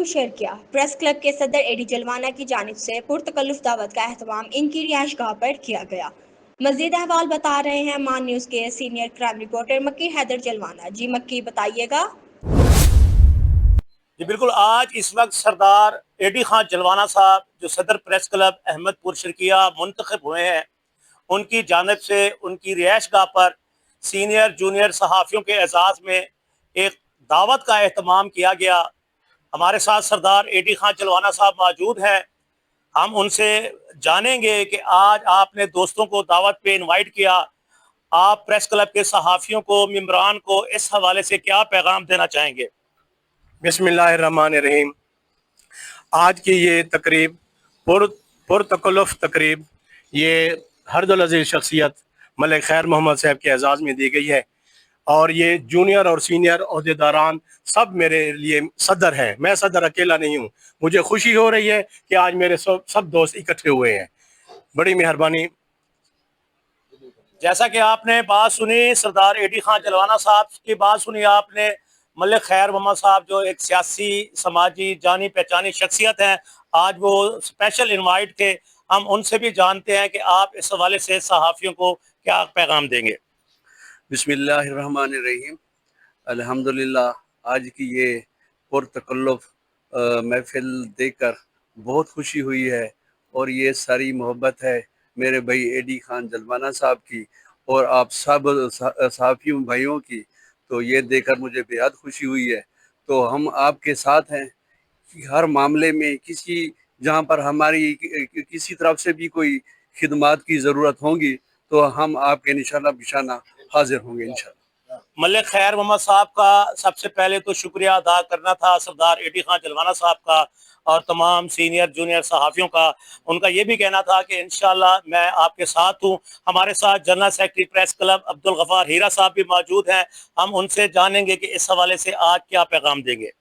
Share किया। Press club के सदर एडी जलवाना की जानिब से पुरतकल्लुफ दावत का अहतमाम इनकी रिहाइश गाह पर किया गया। मजीद अहवाल बता रहे हैं मान न्यूज़ के सीनियर क्राइम रिपोर्टर मक्की हैदर जलवाना। जी मक्की, बताइएगा। जी बिल्कुल, आज इस वक्त सरदार एडी खान जलवाना साहब जो सदर प्रेस क्लब अहमदपुर शर्किया मुंतखब हुए हैं, उनकी जानिब से उनकी रिहाइश गाह पर सीनियर जूनियर सहाफ़ियों के एजाज़ में एक दावत का अहतमाम किया गया। हमारे साथ सरदार एडी खान जलवाना साहब मौजूद हैं। हम उनसे जानेंगे कि आज आपने दोस्तों को दावत पे इनवाइट किया, आप प्रेस क्लब के सहाफ़ियों को, मेंबरान को इस हवाले से क्या पैगाम देना चाहेंगे? बिस्मिल्लाहिर्रहमानिर्रहीम। आज की ये तकरीब पुरतकल्लुफ़ तकरीब ये हरदुल अज़ीज़ शख्सियत मलिक खैर मोहम्मद साहब के एजाज़ में दी गई है, और ये जूनियर और सीनियर अहदेदारान सब मेरे लिए सदर हैं। मैं सदर अकेला नहीं हूँ। मुझे खुशी हो रही है कि आज मेरे सब दोस्त इकट्ठे हुए हैं। बड़ी मेहरबानी। जैसा कि आपने बात सुनी सरदार एडी खान जलवाना साहब की बात सुनी आपने, मलिक खैर मोहम्मद साहब जो एक सियासी समाजी जानी पहचानी शख्सियत हैं, आज वो स्पेशल इनवाइट थे। हम उनसे भी जानते हैं कि आप इस हवाले से सहाफ़ियों को क्या पैगाम देंगे। बिस्मिल्लाहिर्रहमानिर्रहीम। अल्हम्दुलिल्लाह, आज की ये पुरतकल्लुफ़ महफिल देखकर बहुत खुशी हुई है, और ये सारी मोहब्बत है मेरे भाई एडी खान जलवाना साहब की और आप सब सहाफ़ियों भाइयों की। तो ये देखकर मुझे बेहद खुशी हुई है। तो हम आपके साथ हैं कि हर मामले में जहाँ पर हमारी किसी तरफ से भी कोई खिदमात की ज़रूरत होगी तो हम आपके निशाना बिशाना हाजिर होंगे इंशाल्लाह। मलिक खैर मोहम्मद साहब का सबसे पहले तो शुक्रिया अदा करना था सरदार एडी खान जलवाना साहब का और तमाम सीनियर जूनियर सहाफ़ियों का। उनका ये भी कहना था कि इंशाल्लाह मैं आपके साथ हूँ। हमारे साथ general secretary press club Abdul Ghaffar Heera साहब भी मौजूद हैं। हम उनसे जानेंगे कि इस हवाले से आज क्या पैगाम देंगे।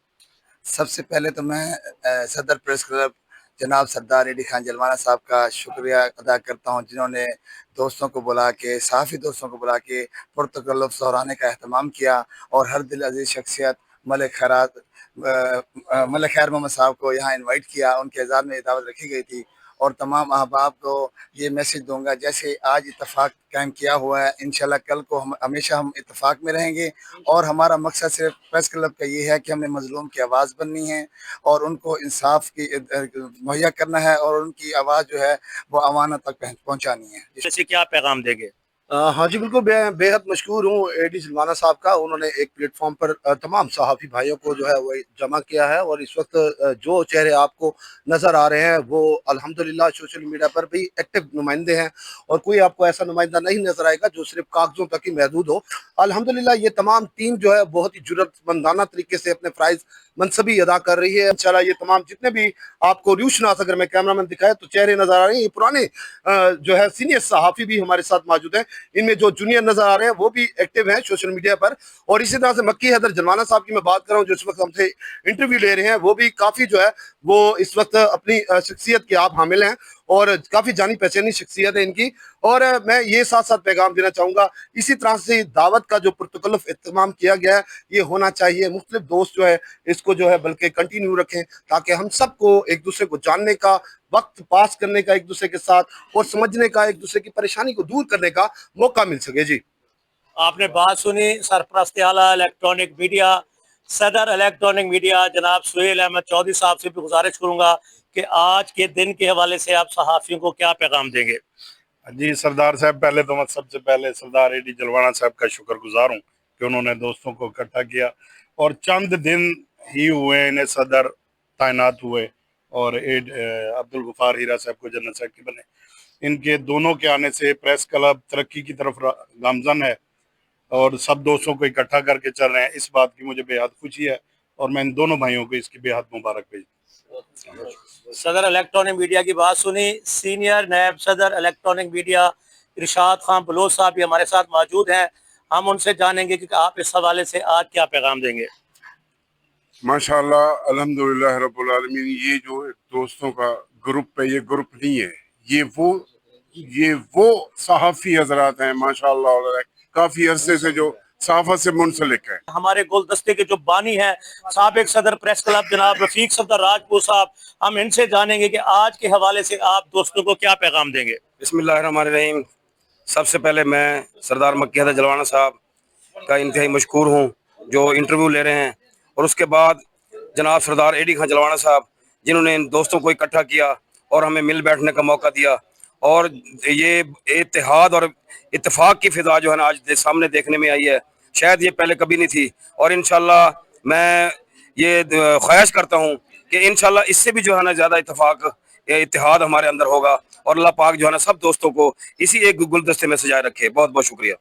सबसे पहले तो मैं सदर प्रेस क्लब जनाब सरदार एडी खान जलवाना साहब का शुक्रिया अदा करता हूं, जिन्होंने दोस्तों को बुला के, सहाफ़ी दोस्तों को बुला के पुरतकल्लुफ़ सहराने का अहतमाम किया, और हर दिल अजीज़ शख्सियत मलिक खैर मोहम्मद साहब को यहाँ इनवाइट किया। उनके एजाज़ में दावत रखी गई थी, और तमाम अहबाब को ये मैसेज दूंगा, जैसे आज इत्तफाक कायम किया हुआ है, इंशाल्लाह कल को हम हमेशा इत्तफाक में रहेंगे। और हमारा मकसद सिर्फ प्रेस क्लब का ये है कि हमें मजलूम की आवाज़ बननी है और उनको इंसाफ की मुहैया करना है, और उनकी आवाज़ जो है वो अवाना तक पहुँचानी है। जैसे क्या पैगाम देंगे? हाँ जी बिल्कुल, बेहद मशहूर हूँ एडी जलवाना साहब का। उन्होंने एक प्लेटफॉर्म पर तमाम सहाफ़ी भाइयों को जो है वो जमा किया है, और इस वक्त जो चेहरे आपको नज़र आ रहे हैं वो अल्हम्दुलिल्लाह सोशल मीडिया पर भी एक्टिव नुमाइंदे हैं, और कोई आपको ऐसा नुमाइंदा नहीं नज़र आएगा जो सिर्फ कागजों तक ही महदूद हो। अल्हम्दुलिल्लाह ये तमाम टीम जो है बहुत ही जुर्रतमंदाना तरीके से अपने फ़राइज़ मनसबी अदा कर रही है। इंशाल्लाह ये तमाम जितने भी आपको रूशनास, अगर मैं कैमरामैन दिखाए तो चेहरे नज़र आ रहे हैं, ये पुराने जो है सीनियर सहाफ़ी भी हमारे साथ मौजूद हैं। इनमें जो जूनियर नजर आ रहे हैं वो भी एक्टिव हैं सोशल मीडिया पर। और इसी तरह से मक्की हैदर जलवाना साहब की मैं बात कर रहा हूँ, जो इस वक्त हमसे इंटरव्यू ले रहे हैं, वो भी काफ़ी जो है वो इस वक्त अपनी शख्सियत के आप हामिल हैं, और काफ़ी जानी पहचानी शख्सियत है इनकी। और मैं ये साथ साथ पैगाम देना चाहूँगा, इसी तरह से दावत का जो पुरतकल्लुफ़ इत्तमाम किया गया है ये होना चाहिए। मुख्तलिफ दोस्त जो है इसको जो है बल्कि कंटिन्यू रखें, ताकि हम सबको एक दूसरे को जानने का, वक्त पास करने का एक दूसरे के साथ, और समझने का, एक दूसरे की परेशानी को दूर करने का मौका मिल सके। जी आपने बात सुनी सरपरस्त आला इलेक्ट्रॉनिक मीडिया, सदर इलेक्ट्रॉनिक मीडिया जनाब सुहेल अहमद चौधरी साहब से भी गुजारिश करूंगा कि आज के दिन के हवाले से आप सहाफ़ियों को क्या पैगाम देंगे। जी सरदार साहब, पहले तो मैं सबसे पहले सरदार एडी जलवाना साहब का शुक्रगुजार हूँ कि उन्होंने दोस्तों को इकट्ठा किया, और चंद दिन ही हुए इन्हें सदर तैनात हुए, और अब्दुल गफ़ार हीरा साहब को जनरल सेक्रेटरी बने। इनके दोनों के आने से प्रेस क्लब तरक्की की तरफ गामजन है, और सब दोस्तों को इकट्ठा करके चल रहे हैं। इस बात की मुझे बेहद खुशी है, और मैं इन दोनों भाइयों को इसकी बेहद मुबारक भेजता हूं। सदर इलेक्ट्रॉनिक मीडिया की बात सुनी। सीनियर नायब सदर इलेक्ट्रॉनिक मीडिया इरशाद खान बलोच साहब भी हमारे साथ मौजूद हैं। हम उनसे जानेंगे कि आप इस हवाले से आज क्या पैगाम देंगे। माशाल्लाह, अल्हम्दुलिल्लाह रब्बुल आलमीन। ये जो दोस्तों का ग्रुप है, ये ग्रुप नहीं है, ये वो सहाफ़ी हजरात हैं माशाल्लाह, काफ़ी अरसे से जो सहाफत से मुंसलिक है। हमारे गुलदस्ते के जो बानी हैं साबिक सदर प्रेस क्लब जनाब रफीक सफदर राजपूत साहब, हम इनसे जानेंगे कि आज के हवाले से आप दोस्तों को क्या पैगाम देंगे। बिस्मिल्लाहिर्रहमानिर्रहीम। सबसे पहले मैं सरदार मक्की हैदर जलवाना साहब का इंतहाई मशकूर हूँ जो इंटरव्यू ले रहे हैं, और उसके बाद जनाब सरदार एडी खान जलवाना साहब जिन्होंने इन दोस्तों को इकट्ठा किया और हमें मिल बैठने का मौका दिया, और ये इत्तेहाद और इत्तेफाक की फिजा जो है ना आज सामने देखने में आई है, शायद ये पहले कभी नहीं थी। और इंशाल्लाह मैं ये ख्वाहिश करता हूँ कि इंशाल्लाह इससे भी जो है ना ज़्यादा इत्तेहाद हमारे अंदर होगा, और अल्लाह पाक जो है ना सब दोस्तों को इसी एक गुलदस्ते में सजाए रखे। बहुत बहुत शुक्रिया।